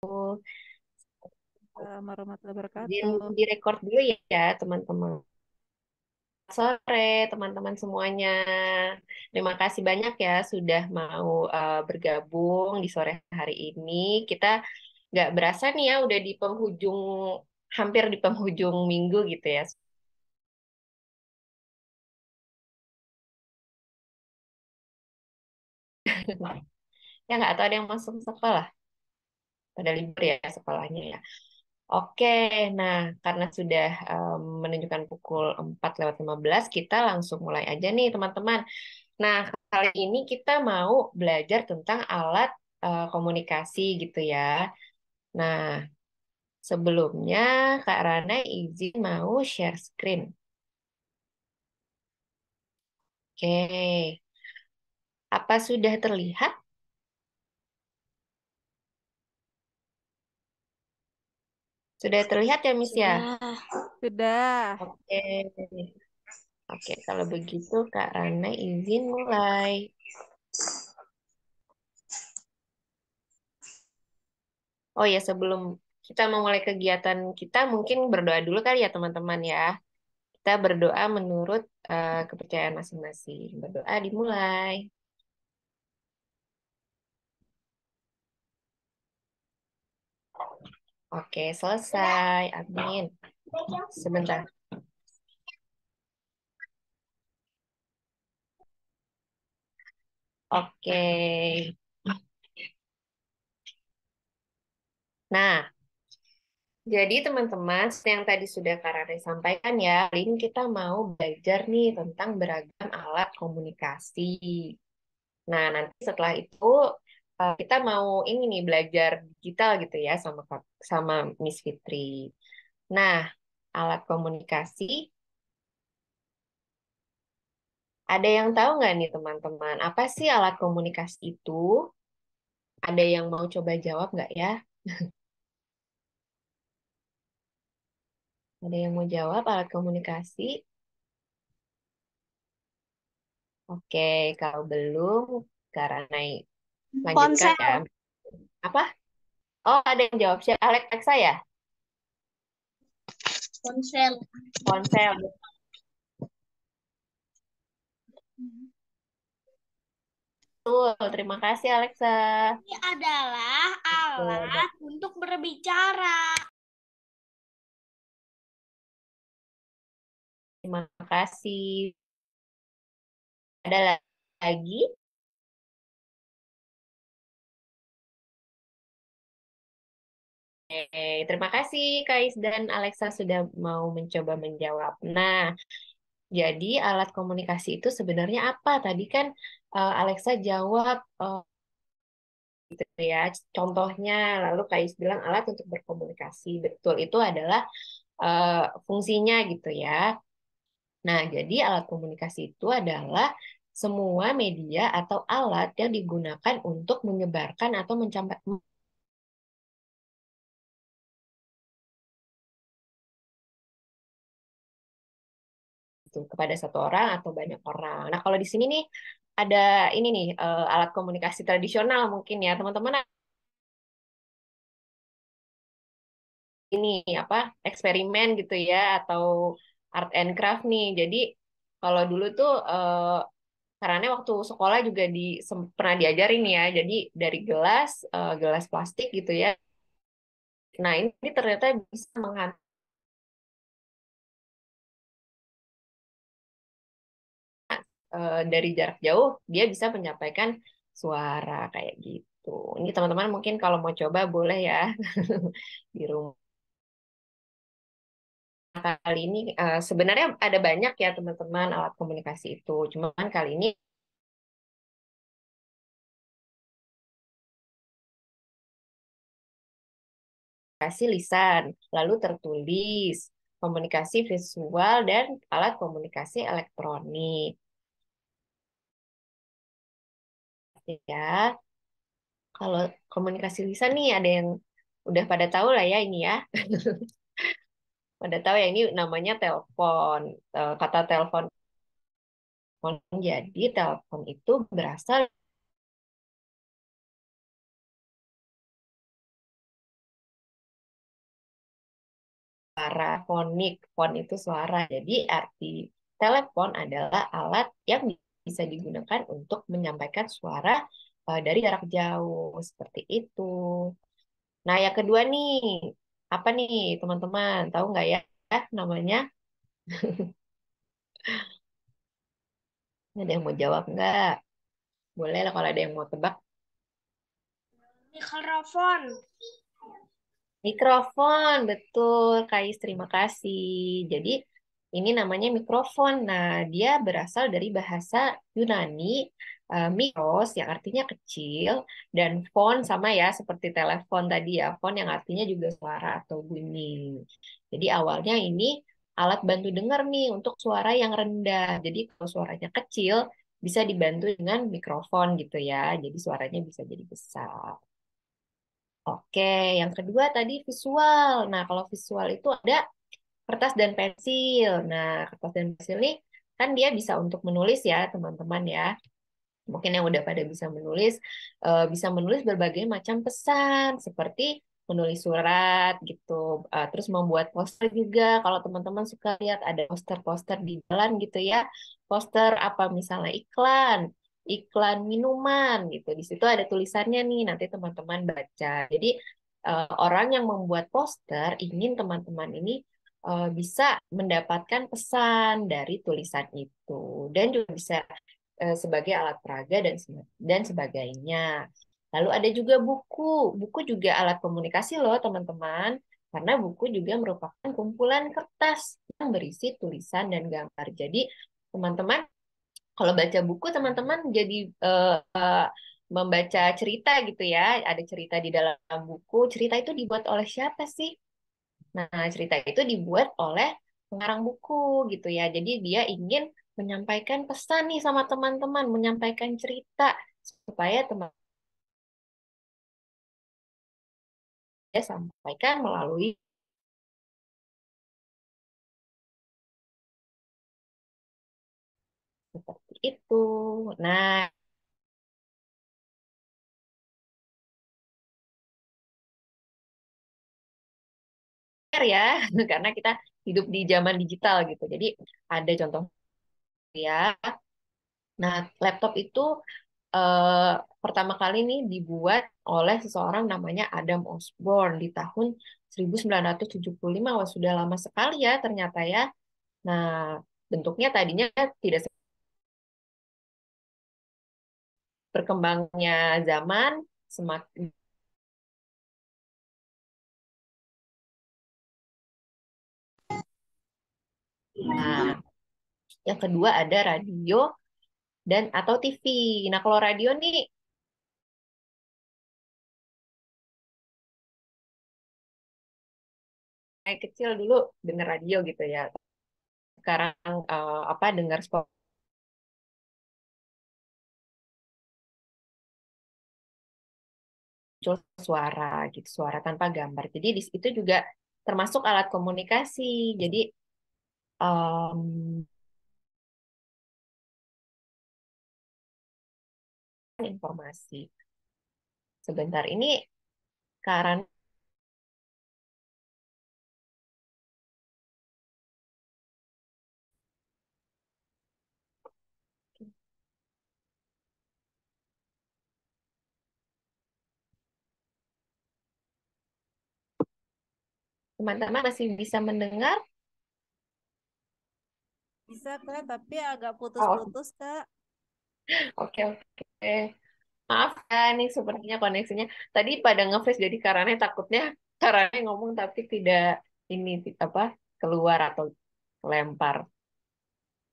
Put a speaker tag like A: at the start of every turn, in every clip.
A: Assalamualaikum warahmatullahi
B: Izin
A: wabarakatuh.
B: direkord dulu ya, teman-teman. Sore, teman-teman semuanya. Terima kasih banyak ya sudah mau bergabung di sore hari ini. Kita nggak berasa nih ya, udah di penghujung, hampir di penghujung minggu gitu ya. Ya nggak tahu ada yang masuk sekolah, pada libur ya sekolahnya ya. Oke, nah karena sudah menunjukkan pukul 4:15, kita langsung mulai aja nih teman-teman. Nah, kali ini kita mau belajar tentang alat komunikasi gitu ya. Nah, sebelumnya Kak Rana izin mau share screen. Oke, apa sudah terlihat? Sudah terlihat ya, Miss ya?
C: Sudah.
A: Sudah.
B: Oke, oke. Kalau begitu Kak Rana izin mulai. Oh ya, sebelum kita memulai kegiatan kita, mungkin berdoa dulu kali ya teman-teman ya. Kita berdoa menurut kepercayaan masing-masing. Berdoa dimulai. Oke, selesai. Amin. Sebentar. Oke. Nah, jadi teman-teman, seperti yang tadi sudah Kak Rare sampaikan ya, kali ini kita mau belajar nih tentang beragam alat komunikasi. Nah, nanti setelah itu kita mau ini nih belajar digital gitu ya sama Miss Fitri. Nah, alat komunikasi, ada yang tahu nggak nih teman-teman? Apa sih alat komunikasi itu? Ada yang mau coba jawab nggak ya? Ada yang mau jawab alat komunikasi? Oke, kalau belum, karena lanjutkan
C: Ponsel.
B: ya. Apa? Oh, ada yang jawab. Alexa ya?
C: Ponsel.
B: Ponsel. Betul. Terima kasih, Alexa.
C: Ini adalah
B: Betul.
C: alat untuk berbicara.
B: Terima kasih. Ada lagi? Terima kasih, Kais dan Alexa sudah mau mencoba menjawab. Nah, jadi alat komunikasi itu sebenarnya apa? Tadi kan Alexa jawab gitu ya. Contohnya, lalu Kais bilang alat untuk berkomunikasi. Betul, itu adalah eh, fungsinya gitu ya. Nah, jadi alat komunikasi itu adalah semua media atau alat yang digunakan untuk menyebarkan atau mencapai itu kepada satu orang atau banyak orang. Nah, kalau di sini nih ada ini nih alat komunikasi tradisional mungkin ya, teman-teman ini apa eksperimen gitu ya atau art and craft nih. Jadi kalau dulu tuh karena waktu sekolah juga pernah diajarin ya. Jadi dari gelas plastik gitu ya. Nah, ini ternyata bisa menghantar dari jarak jauh, dia bisa menyampaikan suara kayak gitu. Ini teman-teman mungkin kalau mau coba boleh ya di rumah. Kali ini sebenarnya ada banyak ya teman-teman alat komunikasi itu. Cuman kali ini komunikasi lisan, lalu tertulis, komunikasi visual, dan alat komunikasi elektronik. Ya, kalau komunikasi lisan nih ada yang udah pada tahu lah ya ini ya. Pada tahu ya ini namanya telepon. Kata telepon. Jadi telepon itu berasal suara fonik. Fon itu suara. Jadi arti telepon adalah alat yang bisa digunakan untuk menyampaikan suara dari jarak jauh. Seperti itu. Nah, yang kedua nih, apa nih teman-teman? Tahu nggak ya namanya? Ada yang mau jawab nggak? Boleh lah kalau ada yang mau tebak.
C: Mikrofon.
B: Mikrofon, betul, Kais. Terima kasih. Jadi, ini namanya mikrofon. Nah, dia berasal dari bahasa Yunani, mikros, yang artinya kecil, dan fon sama ya, seperti telepon tadi ya, fon yang artinya juga suara atau bunyi. Jadi, awalnya ini alat bantu dengar nih untuk suara yang rendah. Jadi, kalau suaranya kecil, bisa dibantu dengan mikrofon gitu ya. Jadi, suaranya bisa jadi besar. Oke, yang kedua tadi visual. Nah, kalau visual itu ada kertas dan pensil. Nah, kertas dan pensil ini kan dia bisa untuk menulis ya, teman-teman ya. Mungkin yang udah pada bisa menulis berbagai macam pesan, seperti menulis surat gitu. Terus membuat poster juga. Kalau teman-teman suka lihat ada poster-poster di jalan gitu ya, poster apa misalnya iklan minuman gitu. Di situ ada tulisannya nih, nanti teman-teman baca. Jadi orang yang membuat poster ingin teman-teman ini bisa mendapatkan pesan dari tulisan itu, dan juga bisa sebagai alat peraga dan sebagainya. Lalu ada juga buku. Buku juga alat komunikasi loh, teman-teman. Karena buku juga merupakan kumpulan kertas yang berisi tulisan dan gambar. Jadi, teman-teman, kalau baca buku, teman-teman jadi membaca cerita gitu ya. Ada cerita di dalam buku. Cerita itu dibuat oleh siapa sih? Nah, cerita itu dibuat oleh pengarang buku gitu ya. Jadi dia ingin menyampaikan pesan nih sama teman-teman, menyampaikan cerita supaya teman dia sampaikan melalui seperti itu. Nah, ya, karena kita hidup di zaman digital gitu. Jadi ada contoh ya. Nah, laptop itu eh, pertama kali nih dibuat oleh seseorang namanya Adam Osborne di tahun 1975. Wah, sudah lama sekali ya ternyata ya. Nah, bentuknya tadinya tidak berkembangnya zaman semakin. Nah, yang kedua ada radio dan atau TV. Nah, kalau radio nih kayak kecil dulu dengar radio gitu ya. Sekarang apa dengar muncul suara gitu, suara tanpa gambar. Jadi di situ juga termasuk alat komunikasi. Jadi em, informasi. Sebentar ini karena teman-teman masih bisa mendengar.
A: Bisa, Kak, tapi agak
B: Oh,
A: putus-putus, Kak.
B: oke oke. Maaf ya, nih sepertinya koneksinya. Tadi pada nge-freeze jadi karena takutnya karena ngomong tapi tidak ini apa keluar atau lempar.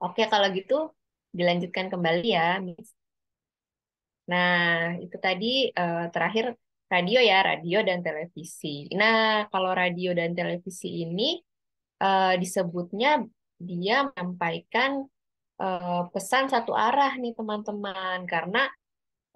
B: Oke, kalau gitu dilanjutkan kembali ya, Miss. Nah, itu tadi terakhir radio ya, radio dan televisi. Nah, kalau radio dan televisi ini disebutnya dia menyampaikan pesan satu arah nih teman-teman, karena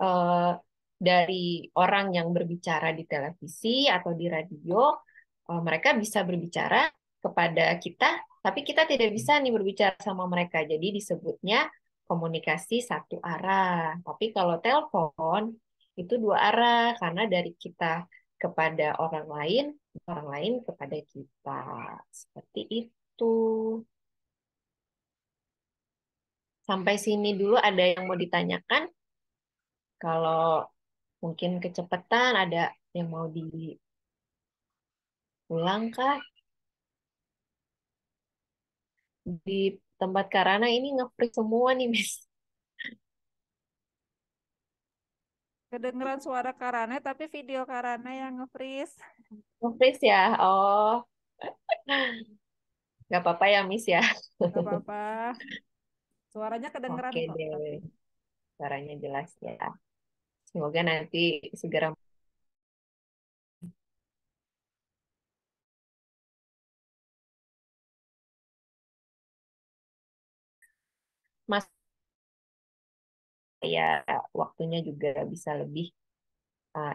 B: eh, dari orang yang berbicara di televisi atau di radio, mereka bisa berbicara kepada kita, tapi kita tidak bisa nih berbicara sama mereka. Jadi disebutnya komunikasi satu arah. Tapi kalau telepon itu dua arah, karena dari kita kepada orang lain kepada kita. Seperti itu. Sampai sini dulu ada yang mau ditanyakan? Kalau mungkin kecepatan ada yang mau diulang kah? Di tempat Karana ini nge-freeze semua nih, Miss.
A: Kedengeran suara Karana tapi video Karana yang nge-freeze.
B: Nge-freeze ya? Oh, nggak apa-apa ya, Miss ya.
A: Gak apa-apa. Suaranya kedengeran
B: Oke
A: kok. Tapi
B: deh, caranya jelas ya. Semoga nanti segera Mas ya waktunya juga bisa lebih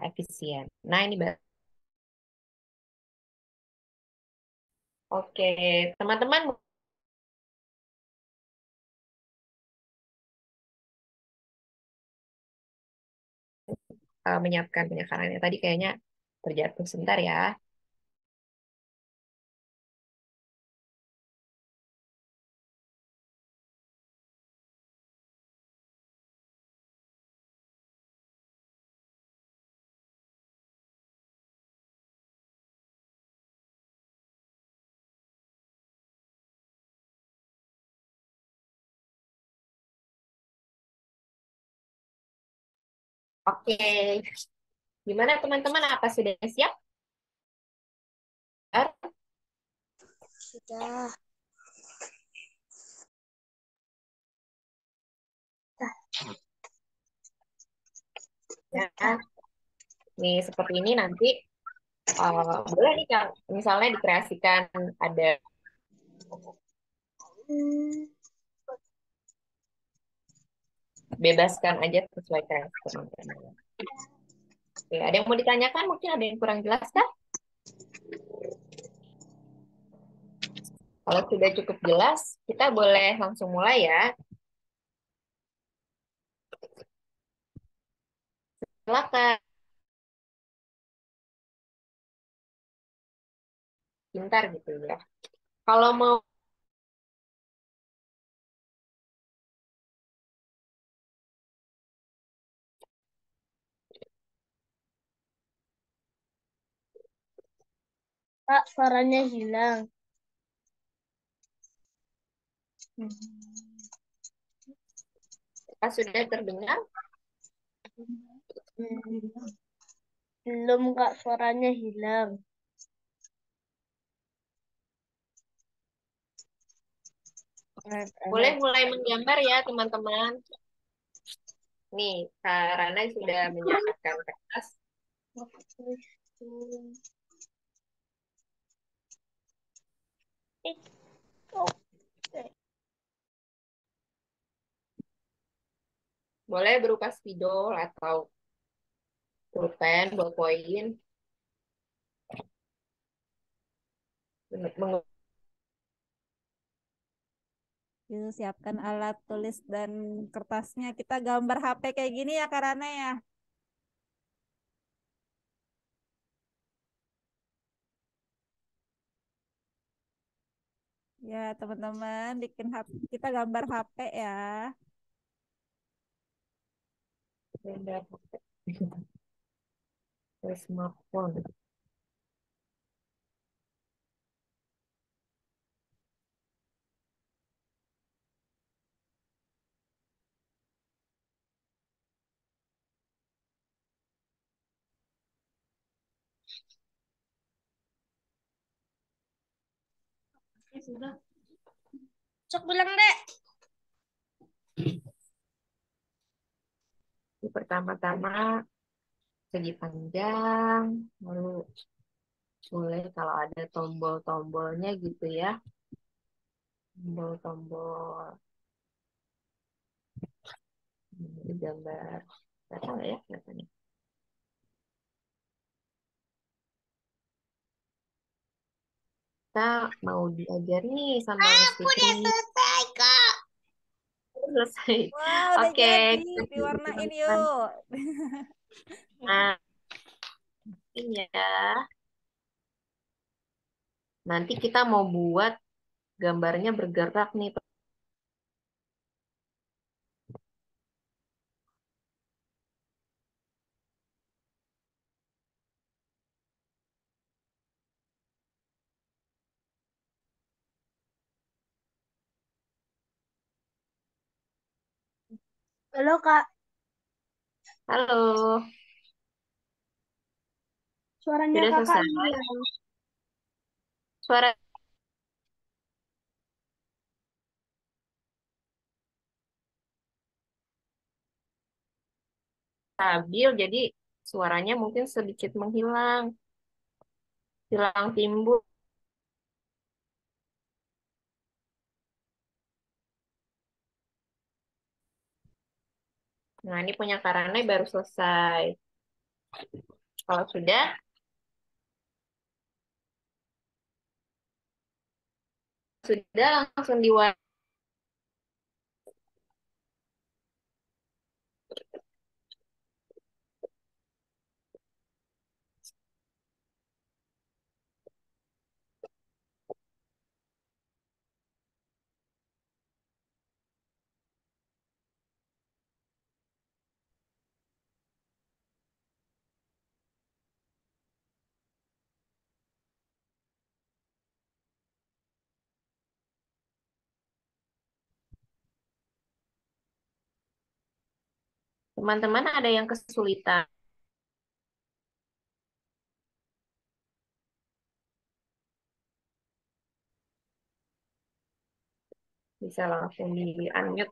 B: efisien. Nah, ini oke, teman-teman menyiapkan penyesalannya tadi kayaknya terjatuh sebentar ya. Oke, gimana teman-teman? Apa sudah siap?
C: Sudah.
B: Ya, nih seperti ini nanti boleh nih Kang, misalnya dikreasikan ada bebaskan aja sesuai kreasi teman-teman. Oke, ada yang mau ditanyakan? Mungkin ada yang kurang jelas kah? Kalau sudah cukup jelas, kita boleh langsung mulai ya. Silakan. Pintar gitu ya. Kalau mau
C: Kak, suaranya hilang.
B: sudah terdengar,
C: Belum, Kak, suaranya hilang.
B: boleh mulai menggambar ya teman-teman. Nih, Kak Rana sudah menyiapkan kertas. Boleh berupa spidol atau pulpen, ballpoint.
A: yuk, siapkan alat tulis dan kertasnya. Kita gambar HP kayak gini ya Karana ya. Ya teman-teman, bikin HP, kita gambar HP ya.
B: Smartphone.
C: Ya sudah. Cok bilang, Dek.
B: Pertama-tama segi panjang, lalu boleh kalau ada tombol-tombolnya gitu ya. Tombol-tombol. Ini gambar. Kelihatan nggak ya? Kelihatannya. Kita mau diajar nih sama Miss
C: Aku
B: Fitri.
C: udah selesai, Kak.
B: Selesai.
A: Wah, udah
B: Oke,
A: jadi.
B: kita
A: Diwarnain
B: teman-teman.
A: yuk.
B: Nah, Iya. Nanti kita mau buat gambarnya bergerak nih.
C: Halo Kak,
B: Halo,
C: suaranya
B: sudah
C: Kakak
B: selesai?
C: hilang.
B: Suara stabil, jadi suaranya mungkin sedikit menghilang, hilang timbul. Nah, ini punya Karana baru selesai. Kalau sudah langsung diwarnai. Teman-teman ada yang kesulitan, bisa langsung di unmute.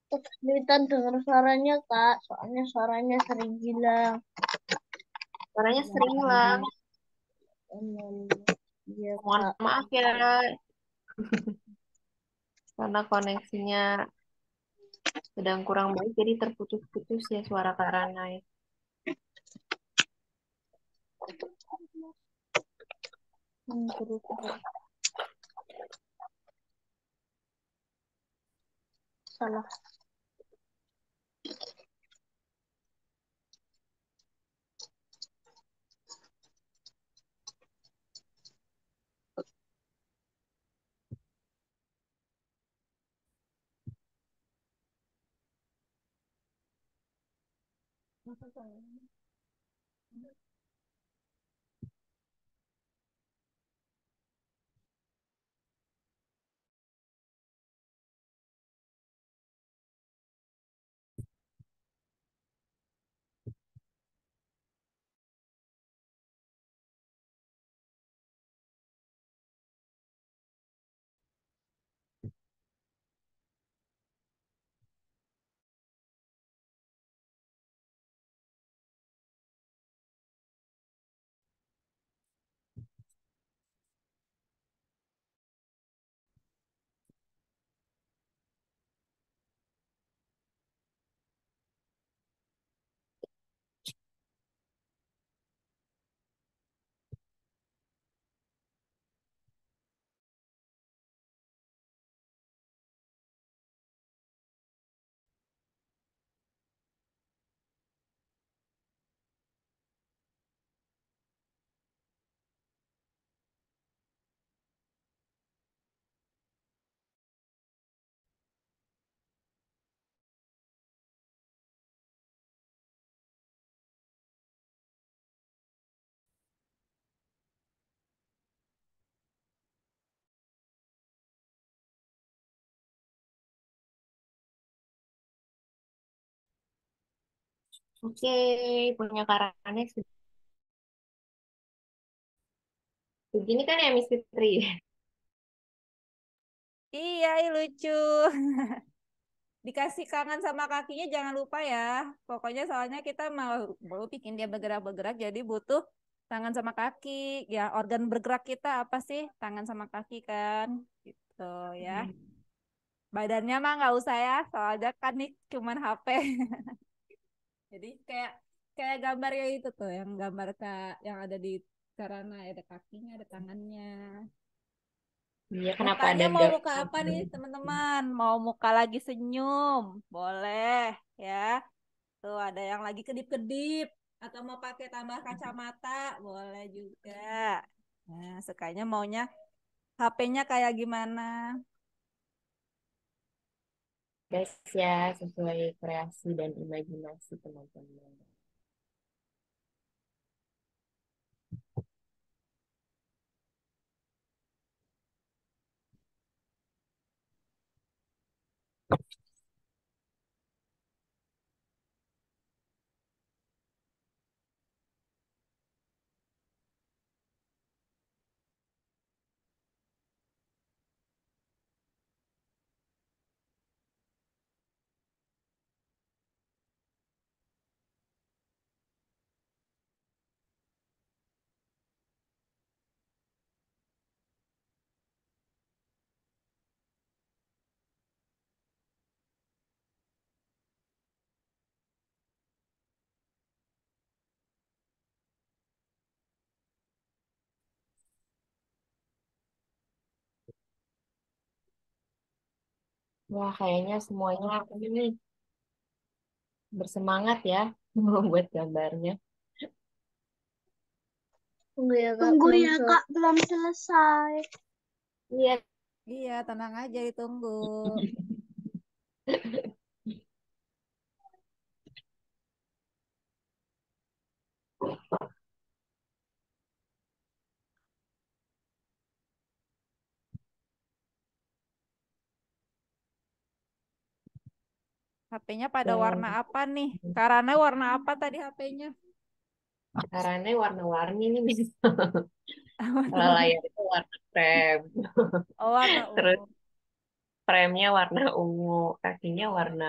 C: Kesulitan dengar suaranya Kak, soalnya suaranya sering hilang.
B: Suaranya sering hilang.
C: Iya
B: Mohon
C: Kak.
B: maaf ya, karena koneksinya sedang kurang baik, jadi terputus-putus ya suara Kak Ranai.
C: Terus salah.
B: Oke, punya Kak Ranai begini kan ya Miss Fitri?
A: Iya, ih, lucu. Dikasih kangen sama kakinya jangan lupa ya. Pokoknya soalnya kita mau bikin dia bergerak-bergerak jadi butuh tangan sama kaki. Ya, organ bergerak kita apa sih? Tangan sama kaki kan. Gitu ya. Badannya mah nggak usah ya, soalnya kan nih cuman HP. Jadi kayak kayak gambarnya itu tuh yang gambar yang ada di Sarana ada kakinya, ada tangannya.
B: Iya, kenapa
A: Mukanya
B: ada
A: mau
B: gak?
A: muka apa nih teman-teman? Mau muka lagi senyum? Boleh ya. Tuh ada yang lagi kedip-kedip. Atau mau pakai tambah kacamata, boleh juga. Nah, sukanya maunya HP-nya kayak gimana?
B: Guys ya, sesuai kreasi dan imajinasi teman-teman. Wah, kayaknya semuanya ini bersemangat ya membuat gambarnya.
C: Tunggu ya Kak, Tunggu ya Kak, belum selesai.
B: Iya.
A: Iya, tenang aja ditunggu. HP-nya pada warna
B: Dan
A: apa nih? Karena warna apa tadi HP-nya?
B: karena warna-warni nih bisa. Kalau layar itu warna krem,
A: Oh, warna
B: terus
A: ungu.
B: frame-nya warna ungu, kakinya
A: Oh,
B: warna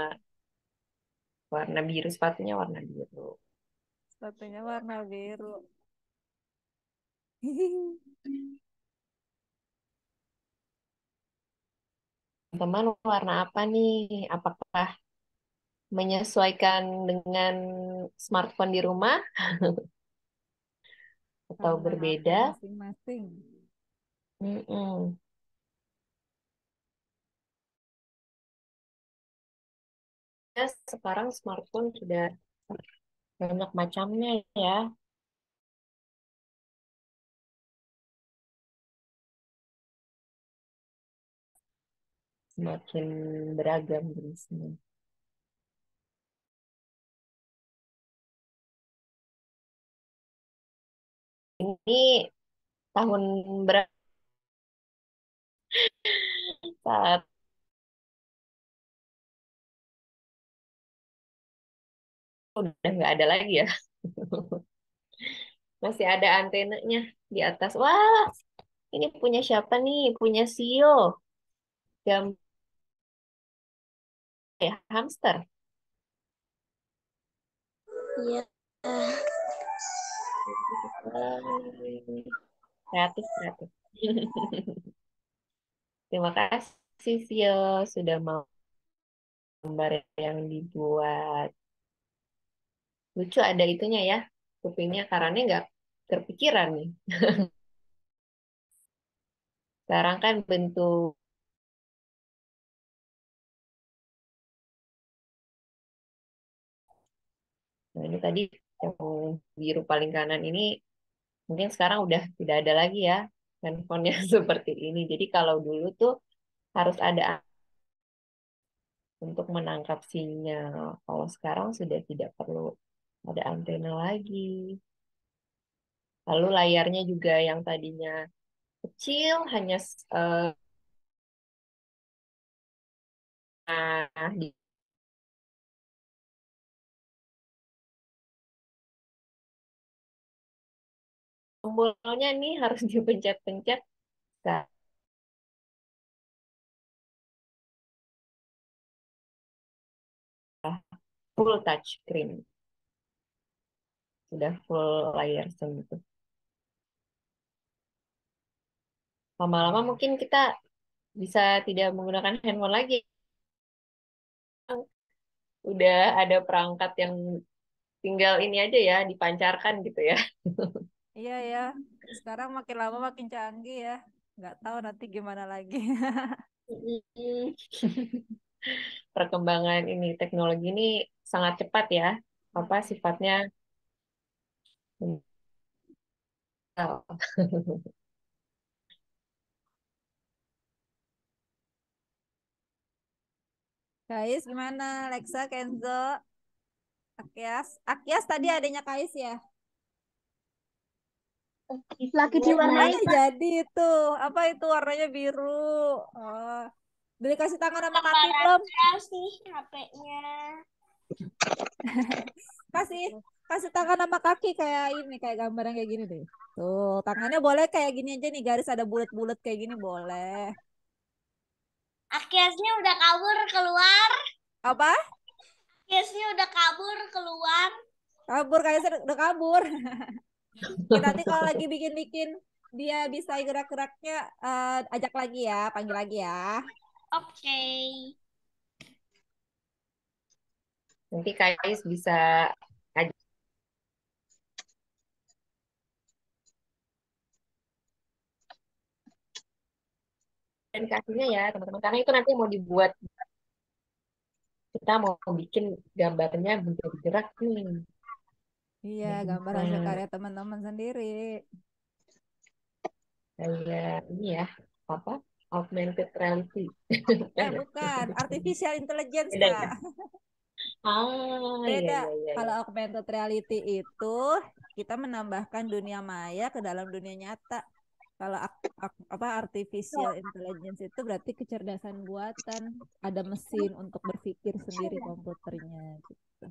B: warna biru, sepatunya warna biru.
A: sepatunya warna biru.
B: Teman warna apa nih? Apakah menyesuaikan dengan smartphone di rumah atau
A: Sama HP
B: berbeda?
A: masing-masing.
B: Mm-mm. Ya, sekarang smartphone sudah banyak macamnya ya, semakin beragam jenisnya. Ini tahun berapa saat udah nggak ada lagi ya? Masih ada antenanya di atas. Wah, ini punya siapa nih? Punya Sio. Gambar ya, hamster.
C: Iya.
B: Kreatif, kreatif. Terima kasih Sio sudah mau gambar yang dibuat. Lucu ada itunya ya, kupingnya karena nggak terpikiran nih. Sekarang kan bentuk, nah ini tadi yang biru paling kanan ini mungkin sekarang udah tidak ada lagi ya handphone yang seperti ini. Jadi kalau dulu tuh harus ada untuk menangkap sinyal. Kalau sekarang sudah tidak perlu ada antena lagi. Lalu layarnya juga yang tadinya kecil, hanya di tombolnya nih harus dipencet-pencet. Nah, full touch screen, sudah full layar sentuh. Lama-lama mungkin kita bisa tidak menggunakan handphone lagi. Udah ada perangkat yang tinggal ini aja ya, dipancarkan gitu ya.
A: Iya ya, sekarang makin lama makin canggih ya. Nggak tahu nanti gimana lagi.
B: Mm. Perkembangan ini teknologi ini sangat cepat ya. Apa sifatnya Bentar.
A: Kais gimana? Lexa, Kenzo, Akyas. Akyas tadi adanya Kais ya?
C: Lagi
A: Oh,
C: diwarnai,
A: mana
C: Kak.
A: jadi itu? Apa itu warnanya biru? Oh, beli kasih tangan sama kaki belum?
C: Gambarannya sih HP-nya.
A: Kasih kasih tangan sama kaki kayak ini, kayak gambaran kayak gini deh. Tuh, tangannya boleh kayak gini aja nih, garis ada bulat-bulat kayak gini boleh.
C: Akiasnya udah kabur keluar.
A: Apa?
C: Akiasnya udah kabur keluar.
A: Kabur kayak udah kabur. Kita nanti kalau lagi bikin-bikin dia bisa gerak-geraknya ajak lagi ya, panggil lagi ya.
C: Oke.
B: Nanti Kais bisa ajarin kasihnya ya teman-teman. Karena itu nanti mau dibuat, kita mau bikin gambarnya bergerak nih.
A: Iya, gambar hasil
B: Nah,
A: karya teman-teman sendiri.
B: kayak ini ya, apa? Augmented reality. Kan ya?
A: Bukan, artificial intelligence,
B: Beda
A: Kak.
B: ya? Ah, iya,
A: Beda.
B: iya, iya,
A: Kalau
B: iya.
A: augmented reality itu kita menambahkan dunia maya ke dalam dunia nyata. Kalau apa artificial intelligence itu berarti kecerdasan buatan, ada mesin untuk berpikir sendiri komputernya gitu.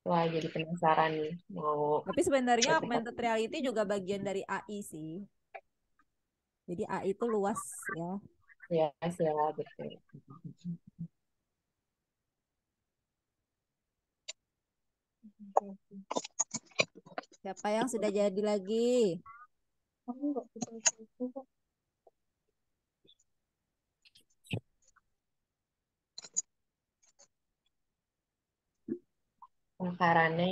B: Wah, jadi penasaran nih. Mau
A: Tapi sebenarnya
B: suatu saat.
A: augmented reality juga bagian dari AI sih. Jadi AI itu luas ya.
B: Ya, siap, betul.
A: Siapa yang sudah jadi lagi?
C: Aku nggak bisa gitu.
B: Wah, Karane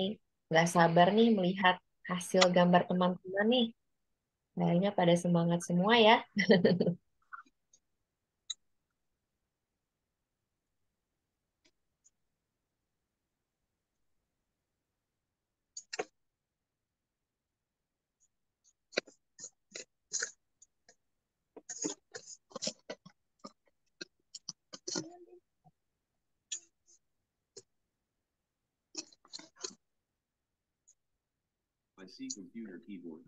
B: nggak sabar nih melihat hasil gambar teman-teman nih. Kayaknya pada semangat semua ya.
D: I see computer keyboard.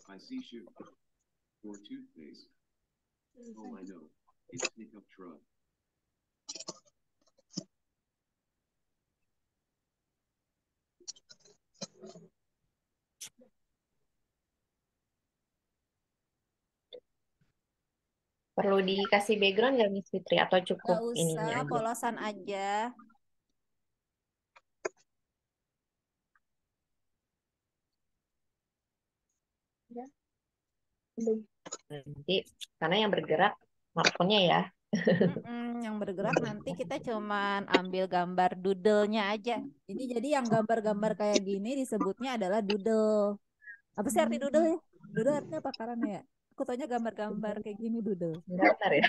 D: I see shift or toothpaste. Oh, I know. It's pickup truck.
B: Perlu dikasih background nggak Miss Fitri atau
A: Gak
B: cukup
A: usah,
B: ininya aja?
A: polosan aja.
C: Ya, belum.
B: Nanti karena yang bergerak smartphone-nya ya.
A: Yang bergerak nanti kita cuman ambil gambar doodle-nya aja. Ini jadi yang gambar-gambar kayak gini disebutnya adalah doodle. Apa sih arti doodle ya? Doodle artinya apa karena ya? Aku taunya gambar-gambar kayak gini doodle.
B: Gambar ya.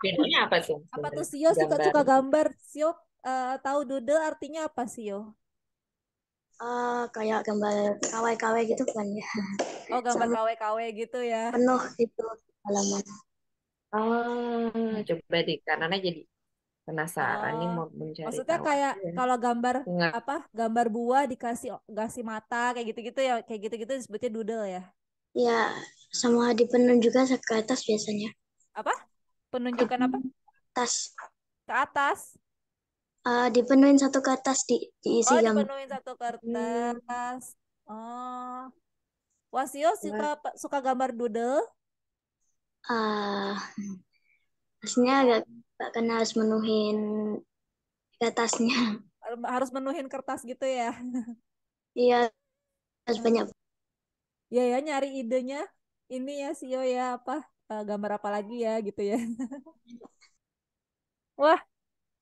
B: Bedanya apa tuh
A: Apa tuh
B: sebenarnya?
A: Sio suka
B: Gambar.
A: suka gambar? Sio tahu doodle artinya apa Sio?
C: Kayak gambar KW-KW gitu kan ya.
A: Oh, gambar
C: Sama
A: KW-KW gitu ya.
C: penuh gitu halaman.
B: Oh,
A: Hmm.
B: coba deh. Karena jadi penasaran nih
A: Oh,
B: mau mencari
A: maksudnya
B: tahu
A: kayak
B: aja.
A: kalau gambar
B: Nggak,
A: apa? Gambar buah dikasih kasih mata kayak gitu-gitu ya, kayak gitu-gitu disebutnya doodle ya.
C: Ya, sama di penunjukan ke atas biasanya.
A: Apa?
C: Di
A: Penunjukan apa?
C: atas.
A: Ke atas.
C: Dipenuhin satu kertas diisi
A: Oh,
C: gambar.
A: dipenuhin satu
B: hmm,
A: kertas. Oh, Wasio suka
B: wah,
A: suka gambar doodle.
C: Ah, Aslinya agak kena harus menuhin kertasnya.
A: Harus menuhin kertas gitu ya.
C: Iya, harus banyak.
A: Hmm. Ya ya nyari idenya. Ini ya Sio ya apa gambar apa lagi ya gitu ya. Wah,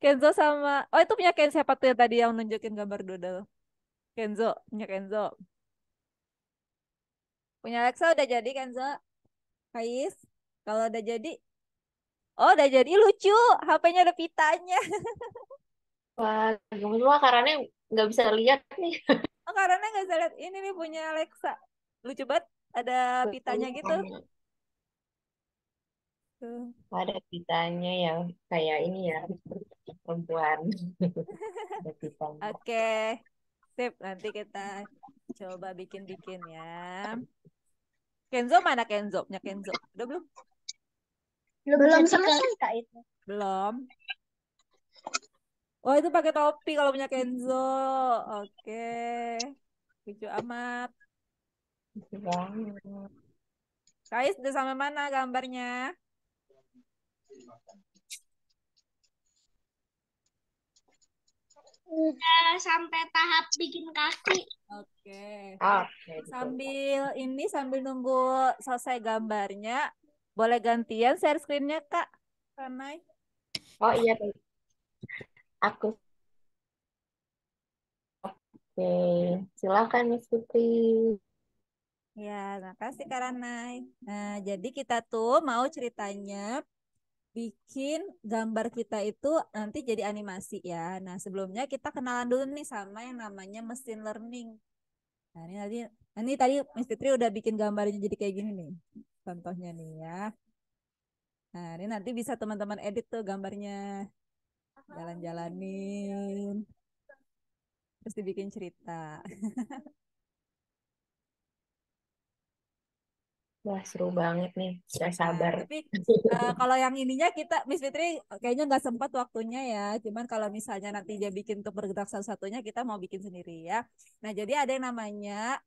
A: Kenzo sama oh itu punya Ken siapa tuh yang tadi yang nunjukin gambar doodle? Kenzo, punya Kenzo. Punya Alexa udah jadi Kenzo? Kais? Kalau udah jadi, oh udah jadi lucu. HP-nya ada pitanya.
B: wah, gemes lah karena nggak bisa lihat nih.
A: Oh, karena nggak bisa lihat. Ini nih punya Alexa. Lucu banget. Ada pitanya gitu. Tuh.
B: Ada pitanya ya, kayak ini ya, perempuan. Ada pitanya.
A: Oke. Sip. Nanti kita coba bikin-bikin ya. Kenzo mana Kenzo? Punya Kenzo. Udah belum?
C: Belum selesai Kak itu.
A: Belum. Oh, itu pakai topi kalau punya Kenzo. Oke. Lucu amat.
B: Lucu banget.
A: Kais, udah sampai mana gambarnya?
C: Udah sampai tahap bikin kaki.
A: Oke.
B: Oke,
A: Sambil nunggu selesai gambarnya, boleh gantian share screen-nya, Kak. Ranai.
B: oh iya, aku oke. Silakan Miss Fitri.
A: Ya, makasih Kak Ranai. Nah, jadi kita tuh mau ceritanya bikin gambar kita itu nanti jadi animasi ya. Nah, sebelumnya kita kenalan dulu nih sama yang namanya mesin learning. Nah, ini tadi Miss Fitri udah bikin gambarnya jadi kayak gini nih. Contohnya nih ya. Nah, ini nanti bisa teman-teman edit tuh gambarnya. Jalan-jalanin. Terus dibikin cerita.
B: Wah, seru banget nih. Gak
A: Nah,
B: sabar.
A: tapi kalau yang ininya kita Miss Fitri kayaknya nggak sempat waktunya ya. Cuman kalau misalnya nanti dia bikin untuk bergerak satu-satunya kita mau bikin sendiri ya. Nah, jadi ada yang namanya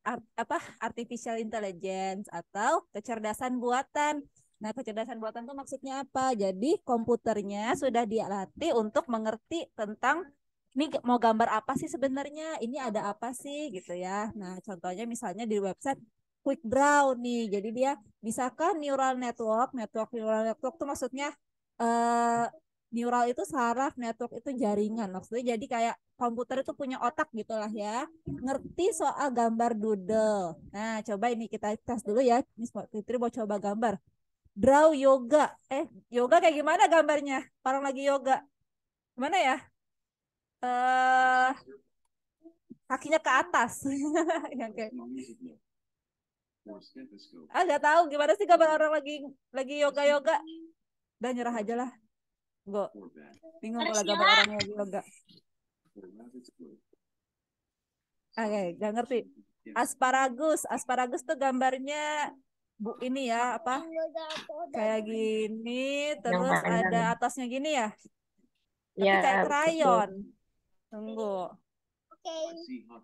A: artificial intelligence atau kecerdasan buatan. Nah, kecerdasan buatan itu maksudnya apa? Jadi komputernya sudah dilatih untuk mengerti tentang ini mau gambar apa sih sebenarnya? Ini ada apa sih gitu ya. Nah, contohnya misalnya di website Quick Draw nih. Jadi dia bisakah network neural network itu maksudnya eh neural itu saraf, network itu jaringan. Maksudnya jadi kayak komputer itu punya otak gitulah ya. Ngerti soal gambar doodle. Nah, coba ini kita tes dulu ya. Miss Fitri mau coba gambar. Draw yoga. Yoga kayak gimana gambarnya? Orang lagi yoga. Gimana ya? Eh kakinya ke atas. Yang kayak nggak tahu gimana sih gambar orang lagi yoga. Udah nyerah aja lah. Gue bingung kalau gambar orang lagi yoga. Oke, gak ngerti. Asparagus tuh gambarnya ini ya apa? Kayak gini,
B: Yang
A: terus ada
B: panjang.
A: atasnya gini ya. Tapi
B: Ya,
A: kayak
B: betul.
A: krayon. Tunggu.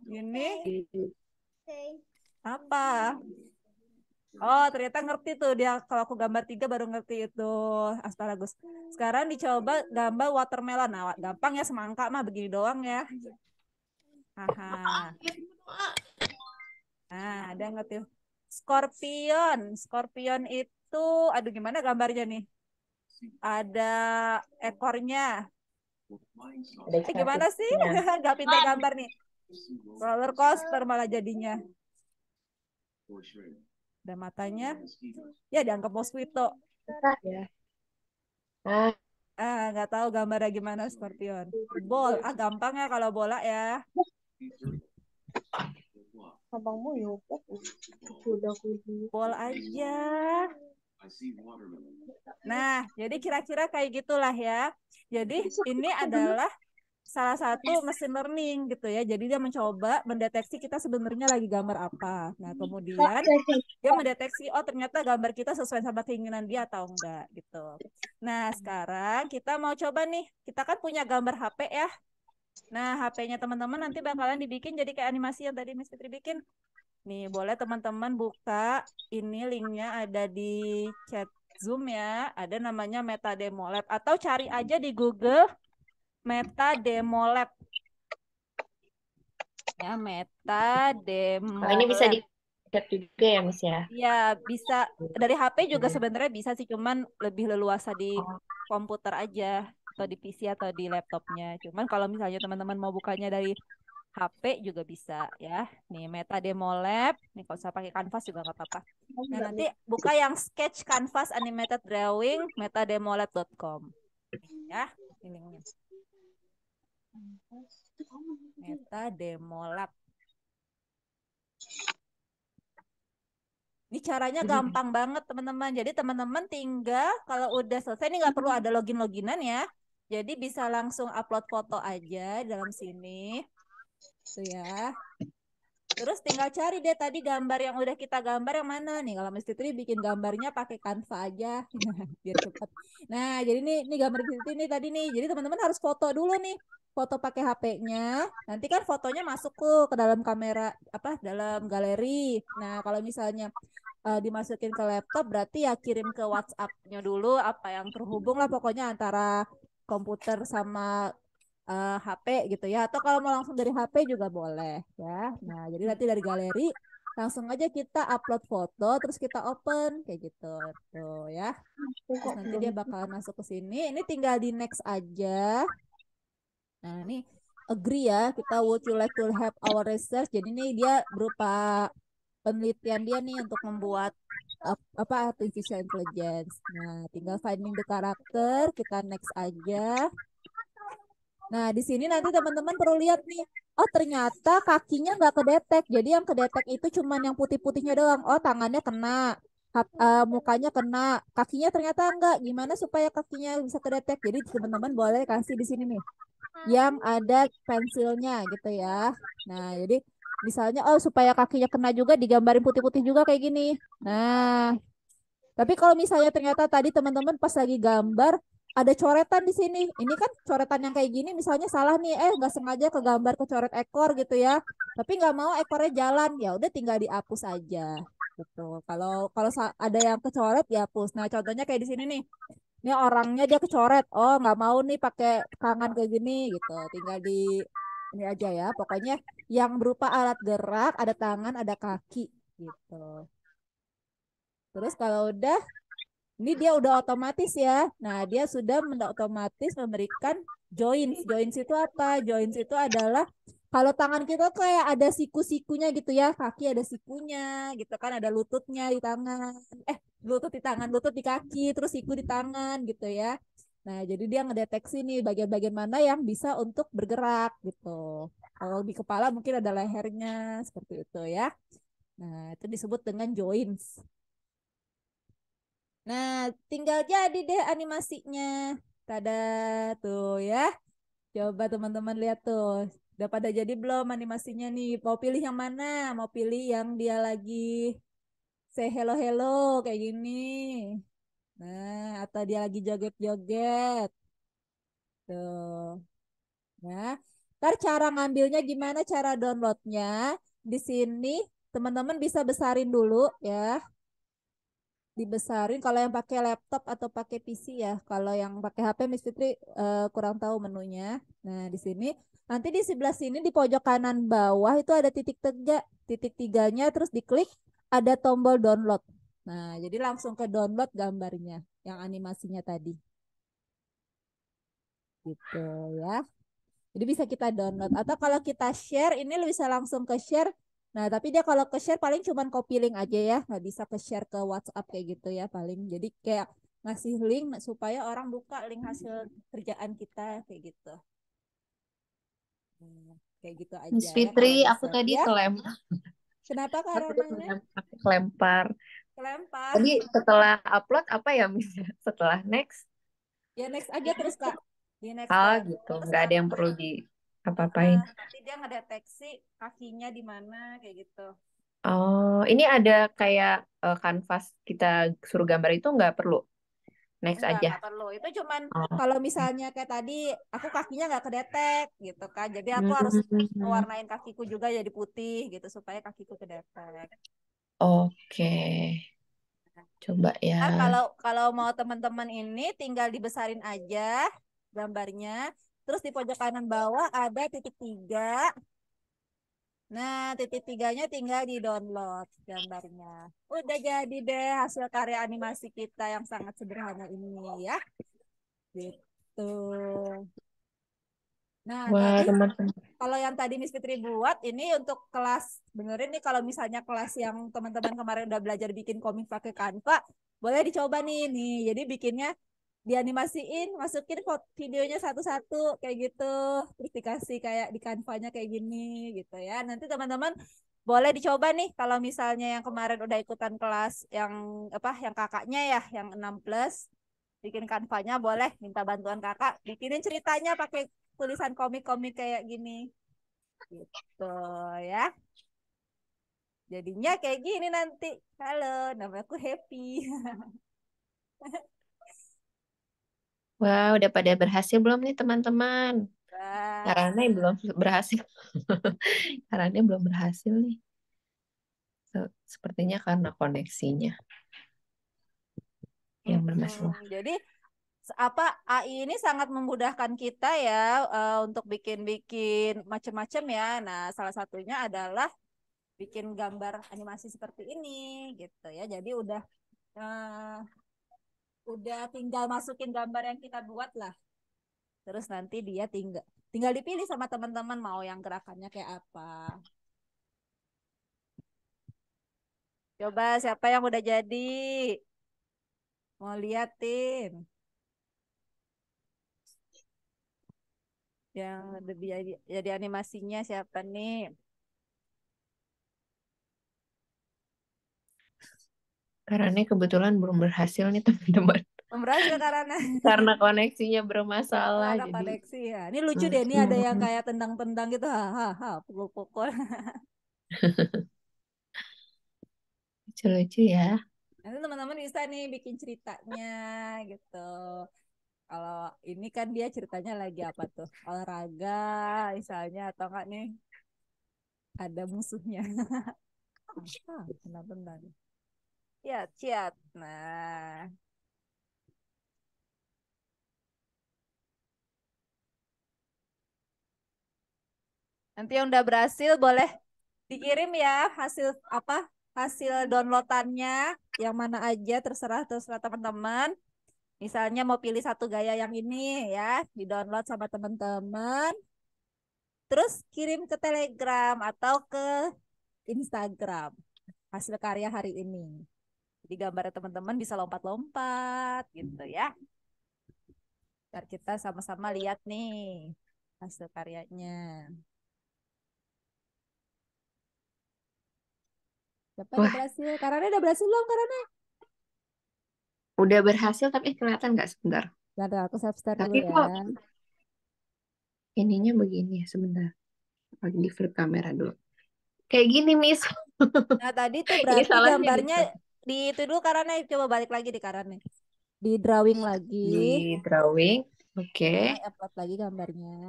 A: Gini apa? Oh, ternyata ngerti tuh dia. Kalau aku gambar 3 baru ngerti itu asparagus. Sekarang dicoba gambar watermelon. Nah, gampang ya, semangka mah begini doang ya. Aha. Nah, ada ngerti. Scorpion. Scorpion itu, aduh gimana gambarnya nih? Ada ekornya.
B: Ada
A: Gimana sih?
B: statusnya.
A: Gak pintar gambar nih. Roller coaster malah jadinya. Ada matanya. Ya dianggap mosquito.
B: Susah ya. Ah,
A: Nggak tahu gambarnya gimana Scorpion. Gampang ya kalau bola ya.
C: Abangmu yoga udah
A: Bol aja. Nah, jadi kira-kira kayak gitulah ya. Jadi ini adalah salah satu mesin learning gitu ya. Jadi dia mencoba mendeteksi kita sebenarnya lagi gambar apa. Nah, kemudian dia mendeteksi oh ternyata gambar kita sesuai sama keinginan dia atau enggak gitu. Nah, sekarang kita mau coba nih. Kita kan punya gambar HP ya. Nah, HP-nya teman-teman nanti bakalan dibikin jadi kayak animasi yang tadi Miss Fitri bikin. Nih, boleh teman-teman buka ini linknya ada di chat Zoom ya. Ada namanya Meta Demo Lab atau cari aja di Google Meta Demo Lab. Ya, Meta Demo
B: ini bisa
A: Lab.
B: di-chat juga ya, Miss ya?
A: Ya, bisa dari HP juga sebenarnya bisa sih, cuman lebih leluasa di
B: Oh,
A: komputer aja atau di PC atau di laptopnya. Cuman kalau misalnya teman-teman mau bukanya dari HP juga bisa ya. Nih Meta Demo Lab. Nih kalau usah pakai Canvas juga nggak apa-apa. Nah nanti buka yang Sketch Canvas Animated Drawing metademolab.com ya. Ini linknya. Meta Demo Lab. Ini caranya gampang banget teman-teman. Jadi teman-teman tinggal kalau udah selesai ini nggak perlu ada login-loginan ya. Jadi bisa langsung upload foto aja dalam sini. Tuh ya. Terus tinggal cari deh tadi gambar yang udah kita gambar yang mana nih. Kalau Miss Fitri bikin gambarnya pakai Canva aja biar cepat. Nah, jadi ini gambar Miss Fitri nih tadi nih. Jadi teman-teman harus foto dulu nih. Foto pakai HP-nya. Nanti kan fotonya masuk tuh ke dalam kamera apa dalam galeri. Nah, kalau misalnya dimasukin ke laptop berarti ya kirim ke WhatsApp-nya dulu apa yang terhubung lah pokoknya antara komputer sama HP gitu ya atau kalau mau langsung dari HP juga boleh ya. Nah, jadi nanti dari galeri langsung aja kita upload foto terus kita open kayak gitu tuh ya. Terus nanti dia bakal masuk ke sini. Ini tinggal di next aja. Nah, ini agree ya. Kita would you like to have our research. Jadi ini dia berupa penelitian dia nih untuk membuat apa artificial intelligence. Nah, tinggal finding the character, kita next aja. Nah, di sini nanti teman-teman perlu lihat nih. Oh, ternyata kakinya nggak kedetek. Jadi yang kedetek itu cuman yang putih-putihnya doang. Oh, tangannya kena. Mukanya kena. Kakinya ternyata enggak. Gimana supaya kakinya bisa kedetek? Jadi teman-teman boleh kasih di sini nih. Yang ada pensilnya gitu ya. Nah, jadi misalnya oh supaya kakinya kena juga digambarin putih-putih juga kayak gini. Nah, tapi kalau misalnya ternyata tadi teman-teman pas lagi gambar ada coretan di sini. Ini kan coretan yang kayak gini misalnya salah nih, nggak sengaja ke gambar kecoret ekor gitu ya. Tapi nggak mau ekornya jalan, ya udah tinggal dihapus aja. Gitu. Kalau kalau ada yang kecoret ya hapus. Nah, contohnya kayak di sini nih. Ini orangnya dia kecoret. Oh, nggak mau nih pakai tangan kayak gini gitu. Tinggal di ini aja ya. Pokoknya yang berupa alat gerak, ada tangan, ada kaki gitu. Terus kalau udah ini dia udah otomatis ya. Nah, dia sudah otomatis memberikan joints. Joints itu apa? Joints itu adalah kalau tangan kita kayak ada siku-sikunya gitu ya. Kaki ada sikunya gitu kan. Ada lututnya di tangan. Lutut di tangan, lutut di kaki, terus siku di tangan gitu ya. Nah, jadi dia ngedeteksi nih bagian-bagian mana yang bisa untuk bergerak gitu. Kalau di kepala mungkin ada lehernya seperti itu ya. Nah, itu disebut dengan joints. Nah, tinggal jadi deh animasinya. Tada tuh ya. Coba teman-teman lihat tuh. Udah pada jadi belum animasinya nih? Mau pilih yang mana? Mau pilih yang dia lagi say hello hello kayak gini. Nah, atau dia lagi joget-joget. Tuh. Nah, ntar cara ngambilnya gimana cara downloadnya? Di sini teman-teman bisa besarin dulu ya. Dibesarin kalau yang pakai laptop atau pakai PC ya. Kalau yang pakai HP Miss Fitri kurang tahu menunya. Nah, di sini nanti di sebelah sini di pojok kanan bawah itu ada titik tiga, titik tiganya terus diklik ada tombol download. Nah, jadi langsung ke download gambarnya yang animasinya tadi. Gitu ya. Jadi bisa kita download atau kalau kita share ini bisa langsung ke share. Nah, tapi dia kalau ke share paling cuman copy link aja ya, nggak bisa ke share ke WhatsApp kayak gitu ya paling. Jadi kayak ngasih link supaya orang buka link hasil kerjaan kita kayak gitu. Kayak gitu
B: Miss
A: aja ya
B: Fitri,
A: kalau
B: aku
A: bisa.
B: tadi
A: Ya,
B: kelempar.
A: kenapa Kak Ronanya?
B: Aku kelempar.
A: Kelempar.
B: Tadi setelah upload apa ya, Miss? Setelah next?
A: Ya next aja terus Kak. Di next
B: Ah,
A: Kak.
B: gitu.
A: Terus
B: Nggak ada yang
A: nanti
B: perlu di apa-apain.
A: nanti dia ngedeteksi kakinya di mana kayak gitu.
B: Oh, ini ada kayak kanvas kita suruh gambar itu nggak perlu. Next aja.
A: Enggak perlu. Itu cuman
B: Oh.
A: kalau misalnya kayak tadi aku kakinya nggak kedetek gitu kan. Jadi aku harus
B: Hmm,
A: mewarnain kakiku juga jadi putih gitu supaya kakiku kedetek.
B: oke. Coba ya.
A: Ntar kalau kalau mau teman-teman ini tinggal dibesarin aja gambarnya. Terus di pojok kanan bawah ada titik tiga. Nah, titik tiganya tinggal di-download gambarnya. Udah jadi deh hasil karya animasi kita yang sangat sederhana ini ya. Gitu. Nah,
B: Wah,
A: tadi
B: teman-teman.
A: kalau yang tadi Miss Fitri buat ini untuk kelas, benerin nih kalau misalnya kelas yang teman-teman kemarin udah belajar bikin komik pakai Canva, boleh dicoba nih. Jadi bikinnya dianimasiin, masukin videonya satu-satu kayak gitu, terus dikasih kayak di Canva-nya kayak gini gitu ya. Nanti teman-teman boleh dicoba nih kalau misalnya yang kemarin udah ikutan kelas yang apa yang kakaknya ya yang 6 plus bikin Canva-nya boleh minta bantuan kakak bikinin ceritanya pakai tulisan komik-komik kayak gini gitu ya. Jadinya kayak gini nanti. Halo, namaku Happy.
B: Wah, udah pada berhasil belum nih teman-teman?
A: Nah,
B: Karena belum berhasil. Karena belum berhasil nih. Sepertinya karena koneksinya yang bermasalah.
A: jadi apa AI ini sangat memudahkan kita ya untuk bikin-bikin macam-macam ya. Nah, salah satunya adalah bikin gambar animasi seperti ini gitu ya. Jadi udah tinggal masukin gambar yang kita buat lah. Terus nanti dia tinggal tinggal dipilih sama teman-teman mau yang gerakannya kayak apa. Coba siapa yang udah jadi? Mau liatin yang jadi animasinya siapa nih?
B: Karena kebetulan belum berhasil nih teman-teman.
A: Berhasil karena
B: Karena koneksinya
A: oh,
B: bermasalah.
A: ada
B: Jadi
A: koneksi ya. Ini lucu deh, ini ada yang kayak tendang-tendang gitu, hahaha, pukul-pukul.
B: lucu-lucu ya.
A: Nanti teman-teman bisa nih bikin ceritanya gitu. Kalau ini kan dia ceritanya lagi apa tuh? Olahraga misalnya atau enggak nih ada musuhnya. Tendang-tendang. Ya, ciat. Nah, nanti yang udah berhasil boleh dikirim ya hasil apa? Hasil downloadannya yang mana aja terserah terserah teman-teman. Misalnya mau pilih satu gaya yang ini ya, di-download sama teman-teman. Terus kirim ke Telegram atau ke Instagram hasil karya hari ini. Jadi gambarnya teman-teman bisa lompat-lompat gitu ya. Biar kita sama-sama lihat nih hasil karyanya. Siapa udah
B: Wah,
A: berhasil? Karena udah berhasil belum? Karena
B: udah berhasil tapi kelihatan nggak sebentar?
A: Bentar, aku subscribe dulu
B: Tapi
A: ya.
B: kok ininya begini ya sebentar. Lagi di flip kamera dulu. Kayak gini, Miss.
A: Nah, tadi tuh
B: Ini
A: berarti
B: salahnya di
A: gambarnya di itu dulu karena coba balik lagi di karena di drawing lagi.
B: drawing. Oke.
A: Nah, upload lagi gambarnya.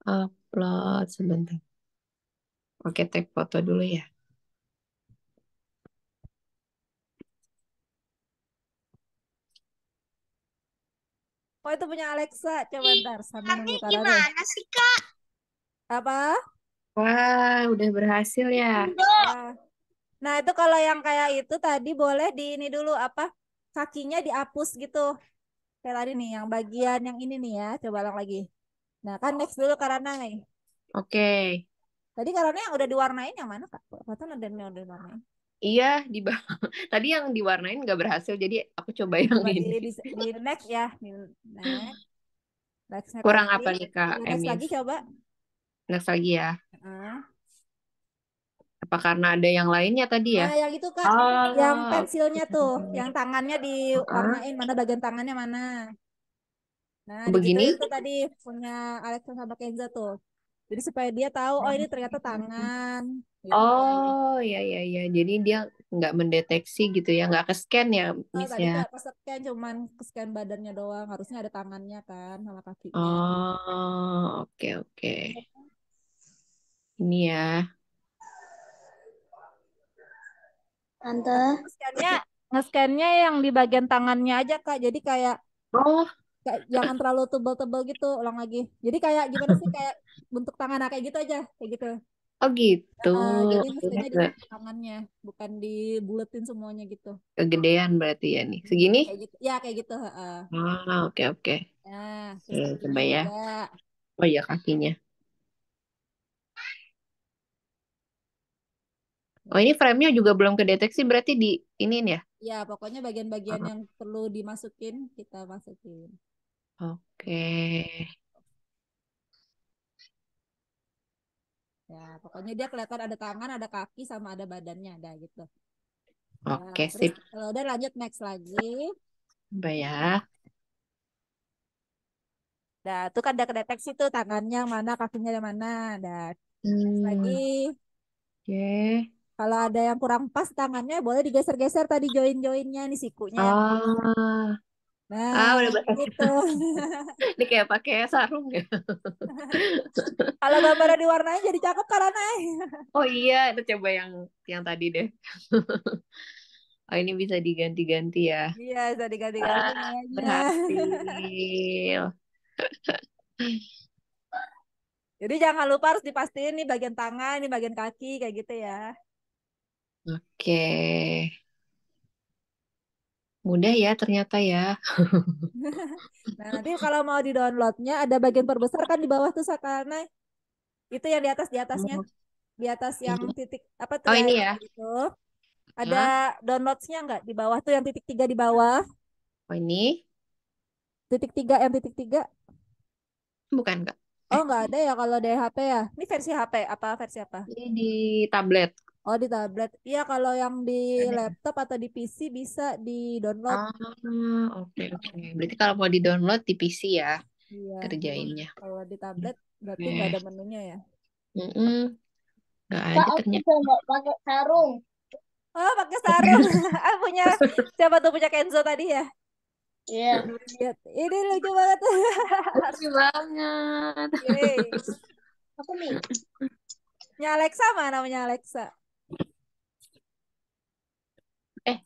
B: Upload sebentar. Oke, tag foto dulu ya.
A: Oh, itu punya Alexa. Coba ntar sambil
C: Tapi
A: nunggu Karane.
C: gimana sih, Kak?
A: Apa?
B: Wah, udah berhasil ya.
A: Nah, nah, itu kalau yang kayak itu tadi boleh di ini dulu apa? Kakinya dihapus gitu. Kayak tadi nih, yang bagian yang ini nih ya. Coba ulang lagi. Nah, kan next dulu karena nih.
B: Oke.
A: Tadi karena yang udah diwarnain yang mana, Kak? Kata ada yang udah diwarnain.
B: Iya, di tadi yang diwarnain nggak berhasil, jadi aku coba yang
A: Coba
B: ini.
A: di next ya. Di next. Nextnya
B: Kurang
A: tadi.
B: apa nih, Kak
A: Di next lagi
B: Emis?
A: coba.
B: Next lagi ya.
A: Heeh.
B: Apa karena ada yang lainnya tadi ya?
A: Nah, yang itu Kak, yang
B: Oh,
A: pensilnya tuh, yang
B: oke.
A: tangannya
B: Ah,
A: diwarnain mana bagian tangannya mana. Nah, digituin
B: begini?
A: tuh tadi punya Alexa sama Kenza tuh. Jadi supaya dia tahu, oh ini ternyata tangan, gitu.
B: Oh, ya, ya, ya. Jadi dia nggak mendeteksi gitu ya, nggak ke-scan ya,
A: Oh,
B: Miss
A: tadi
B: ya?
A: nggak ke-scan, cuman ke-scan badannya doang. Harusnya ada tangannya kan, sama kakinya.
B: Oh, oke, oke. Ini ya.
C: Tante,
A: Tapi nge-scannya yang di bagian tangannya aja Kak. Jadi kayak
B: Oh,
A: jangan terlalu tebel-tebel gitu. Ulang lagi. Jadi kayak gimana sih kayak bentuk tangan nah, kayak gitu aja, kayak gitu.
B: oh gitu.
A: Jadi
B: Ini
A: mestinya
B: agak
A: dibentuk tangannya, bukan dibuletin semuanya gitu.
B: kegedean berarti ya nih. Segini?
A: Kayak gitu. Ya, kayak gitu, heeh.
B: Ah, oke, oke.
A: Nah, terus
B: Oke,
A: kakinya
B: coba ya.
A: juga.
B: Oh iya, kakinya. Oh, ini frame-nya juga belum kedeteksi berarti di ini ya?
A: Ya, pokoknya bagian-bagian yang perlu dimasukin, kita masukin.
B: Oke.
A: Ya, pokoknya dia kelihatan ada tangan, ada kaki, sama ada badannya, ada gitu. Nah,
B: Oke,
A: terus
B: sip.
A: kalau udah lanjut next lagi.
B: Mbak ya.
A: Nah, itu kan udah kedeteksi tuh tangannya yang mana, kakinya yang mana. Nah, next lagi.
B: Hmm, oke.
A: Kalau ada yang kurang pas tangannya, boleh digeser-geser tadi join-joinnya nih sikunya yang mana.
B: Ah,
A: Nah,
B: udah bahasa
A: gitu.
B: Ini kayak pakai sarung ya.
A: Kalau gambarnya diwarnain jadi cakep kan, Anay?
B: Oh iya, itu coba yang tadi deh. Oh, ini bisa diganti-ganti ya.
A: Iya, bisa diganti-ganti
B: Ah,
A: namanya.
B: berhasil.
A: Jadi jangan lupa harus dipastiin nih bagian tangan, nih bagian kaki, kayak gitu ya.
B: Oke. Mudah ya ternyata ya.
A: Nah, nanti kalau mau di-downloadnya ada bagian perbesar kan di bawah tuh karena itu yang di atasnya,
B: Oh,
A: di atas yang
B: ini.
A: titik apa tuh
B: Oh,
A: ya
B: ini ya.
A: itu. Ada
B: Hah?
A: downloadsnya nggak di bawah tuh yang titik tiga di bawah,
B: Oh, ini
A: titik tiga yang titik tiga.
B: bukan Kak.
A: Oh nggak ada ya kalau di HP ya. Ini versi HP apa versi apa?
B: Ini di tablet.
A: Oh di tablet. Iya kalau yang di
B: Ada ya?
A: laptop atau di PC bisa di download.
B: Ah, oke oke. Berarti kalau mau di-download di PC ya
A: Iya.
B: kerjainnya.
A: Kalau di tablet berarti nggak ada
B: Oke.
A: menunya ya.
B: Mm-mm. Nggak
C: Kak,
B: ada
C: aku
B: ternyata.
C: udah nggak pakai sarung.
A: Oh pakai sarung. Ah punya siapa tuh punya Kenzo tadi ya?
C: Iya.
A: Lihat. Ini lucu banget.
B: Lucu banget.
A: Yeay.
C: Aku nih.
A: Nya Alexa mana namanya Alexa?
B: Eh,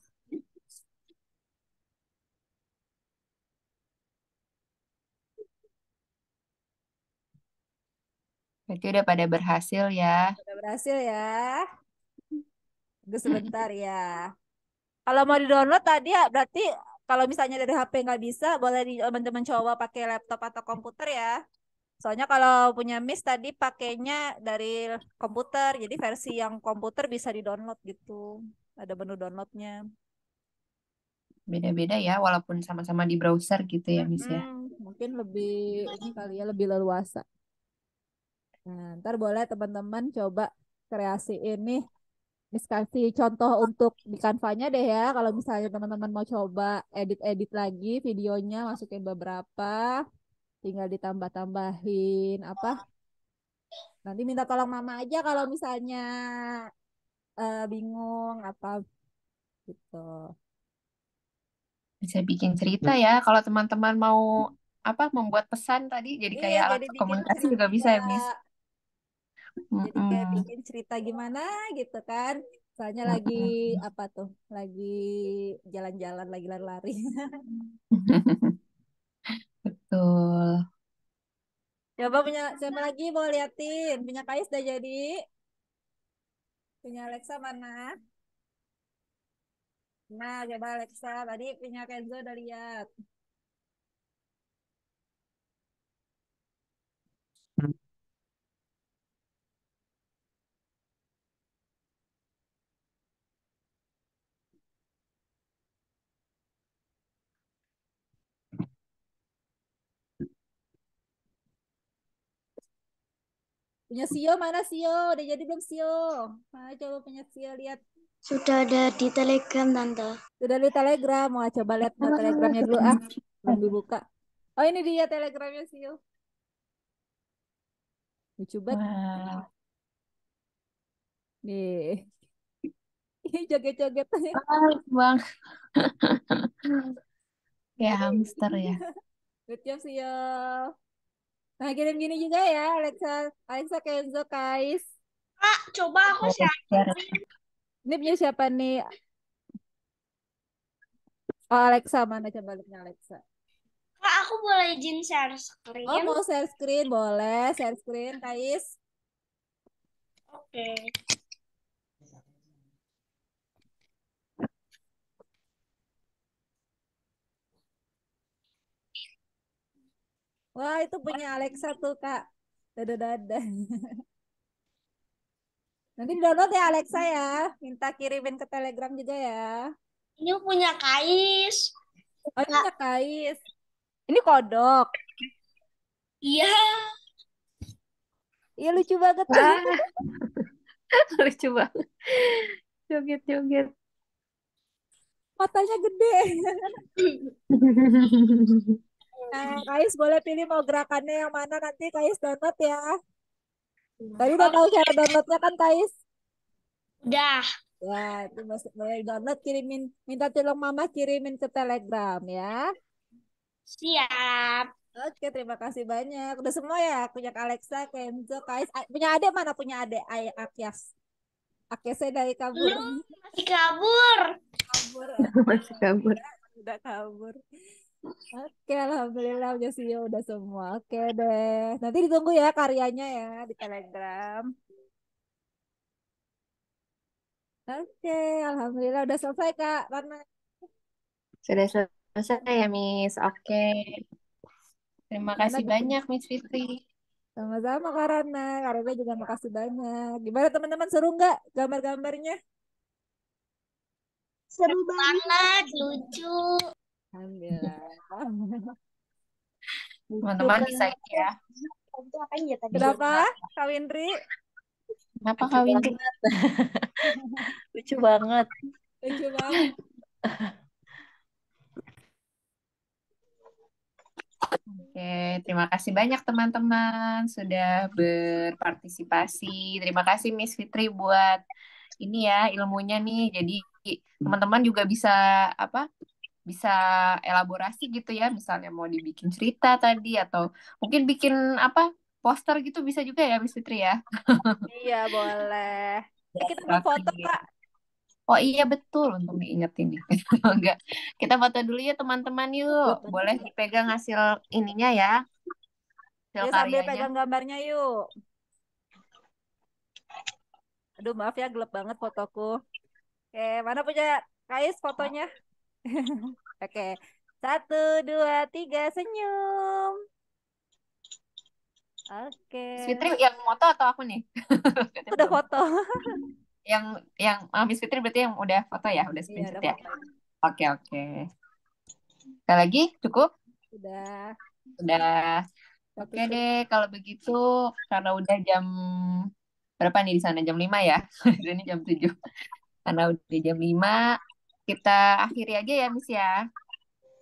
B: berarti udah pada berhasil ya.
A: Udah berhasil ya. Tunggu sebentar ya. Kalau mau di-download tadi ya berarti kalau misalnya dari HP nggak bisa, boleh di teman-teman coba pakai laptop atau komputer ya. Soalnya kalau punya Miss tadi pakainya dari komputer, jadi versi yang komputer bisa di-download gitu. Ada menu downloadnya.
B: Beda-beda ya, walaupun sama-sama di browser gitu ya, Miss ya.
A: Mungkin lebih ini kali ya lebih leluasa. Nah, ntar boleh teman-teman coba kreasi ini. Miss kasih contoh untuk di Canva-nya deh ya. Kalau misalnya teman-teman mau coba edit-edit lagi videonya, masukin beberapa, tinggal ditambah-tambahin apa. Nanti minta tolong mama aja kalau misalnya bingung apa gitu.
B: Bisa bikin cerita ya. Kalau teman-teman mau apa membuat pesan tadi, jadi
A: Iya,
B: kayak alat
A: jadi bikin
B: komunikasi juga
A: cerita.
B: bisa ya, Miss.
A: Jadi kayak
B: Mm-mm.
A: bikin cerita gimana gitu kan. Soalnya lagi
B: Mm-mm.
A: apa tuh? Lagi jalan-jalan, lagi lari-lari.
B: Betul.
A: Coba punya siapa lagi mau liatin? Punya Kais udah jadi. Punya Alexa mana? Nah, coba Alexa. Tadi punya Kenzo udah lihat. Punya Sio mana Sio? Udah jadi belum Sio? Nah, coba punya Sio lihat.
C: Sudah ada di Telegram, Tante.
A: Sudah di Telegram. Mau coba lihat no Telegramnya dulu ah. Belum dibuka. Oh ini dia Telegramnya Sio. Lucu banget.
B: Wah,
A: Nih. Joget-joget.
B: bang. Kayak hamster ya.
A: Good job Sio. Nah, kirim gini juga ya, Alexa, Alexa, Kenzo, Kais.
C: Kak, coba aku
B: Share,
C: share.
B: share.
A: Ini punya siapa nih? Oh, Alexa, mana coba lihatnya Alexa.
C: Kak, aku boleh izin share
A: Oh,
C: screen?
A: mau share screen? Boleh, share screen, Kais.
C: Oke.
A: Wah, itu punya Alexa tuh, Kak. Dadah, dadah. Nanti download ya Alexa ya. Minta kirimin ke Telegram juga ya.
C: Ini punya Kais.
A: Oh, ini punya Kais. Ini kodok.
C: Iya.
A: Iya lucu banget.
B: Ah, lucu banget. Joget-joget.
A: Matanya gede. Nah, Kais boleh pilih mau gerakannya yang mana nanti Kais download ya. Tadi udah tahu cara downloadnya kan Kais?
C: Udah.
A: Ya, itu boleh download kirimin minta tolong mama kirimin ke Telegram ya.
C: Siap.
A: Oke, terima kasih banyak. Udah semua ya, punya Alexa, Kenzo, Kais. Punya adik mana punya adik? Akyas. Akyasnya dari kabur.
C: Lu masih kabur.
A: Kabur.
B: Masih kabur.
A: Udah kabur. Oke, alhamdulillah udah siap udah semua. Oke deh. Nanti ditunggu ya karyanya ya di Telegram. Oke, alhamdulillah udah selesai Kak. Karena
B: Sudah selesai ya, Miss. Oke. Terima
A: Rana
B: kasih
A: gitu.
B: banyak, Miss Fitri.
A: Sama-sama Kak Rana. Kak Rana juga makasih banyak. Gimana teman-teman seru nggak gambar-gambarnya?
C: Seru banget, lucu.
A: Alhamdulillah.
B: Teman-teman bisa ya.
C: Itu apain ya tadi?
A: Kenapa, Kak Windri?
B: Kenapa Kak Windy? Lucu banget.
A: Lucu banget.
B: Oke, terima kasih banyak teman-teman sudah berpartisipasi. Terima kasih Miss Fitri buat ini ya ilmunya nih. Jadi teman-teman juga bisa apa? Bisa elaborasi gitu ya. Misalnya mau dibikin cerita tadi atau mungkin bikin apa? Poster gitu bisa juga ya Miss Fitri ya.
A: Iya, boleh. Kita mau foto,
B: Oke.
A: Kak.
B: Oh iya betul, untuk diingetin nih. Enggak. Kita foto dulu ya teman-teman yuk. Boleh dipegang hasil ininya ya, hasil
A: Yuk sambil
B: karyanya.
A: pegang gambarnya yuk. Aduh, maaf ya, gelap banget fotoku. Oke, mana punya Kais fotonya? Oke, 1, 2, 3, senyum. Oke,
B: Miss Fitri yang foto atau aku nih? Berarti
A: udah
B: belum.
A: foto.
B: Yang Miss Fitri berarti yang udah foto ya, udah
A: Iya,
B: screenshot
A: udah
B: ya.
A: foto.
B: Oke oke. Sekali lagi cukup?
A: Udah.
B: Udah.
A: Satu
B: Oke
A: set.
B: deh, kalau begitu karena udah jam berapa nih di sana? Jam 5 ya. Ini jam 7. Karena udah jam 5, kita akhiri aja ya Miss ya.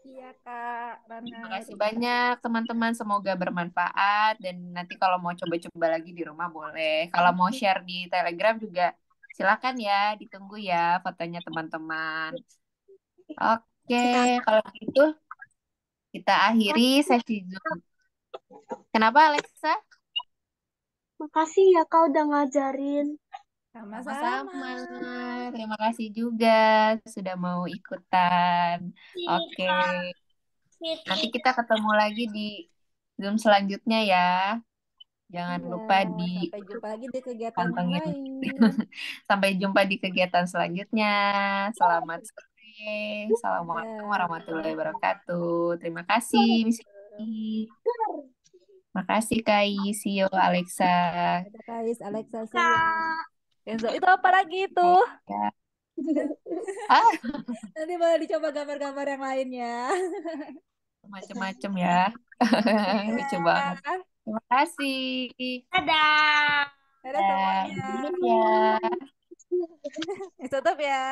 A: Iya, Kak.
B: Terima
A: Rana.
B: kasih banyak teman-teman, semoga bermanfaat dan nanti kalau mau coba-coba lagi di rumah boleh. Kalau mau share di Telegram juga silakan ya, ditunggu ya fotonya teman-teman. Oke, kalau gitu kita akhiri sesi Zoom. Kenapa Alexa?
C: Makasih ya kau udah ngajarin.
A: Sama-sama.
B: Sama-sama. Terima kasih juga sudah mau ikutan. Oke, nanti kita ketemu lagi di Zoom selanjutnya ya. Jangan
A: Iya,
B: lupa di
A: sampai jumpa lagi di kegiatan yang
B: pantengin.
A: lain.
B: Sampai jumpa di kegiatan selanjutnya. Selamat sore. Assalamualaikum warahmatullahi
A: Dah.
B: wabarakatuh. Terima kasih, Miss Vicky. Makasih, Kak Isio, Alexa.
A: Ada Kais, Alexa, Sia.
C: Kak.
A: Kenzo, itu apa lagi itu?
B: Ya. Ah,
A: Nanti boleh dicoba gambar-gambar yang lainnya.
B: macem-macem ya. Lucu banget.
A: Dadah.
B: Terima kasih.
C: Dadah.
A: Dadah
B: Ya,
A: semuanya.
B: dulu ya.
A: Tutup ya.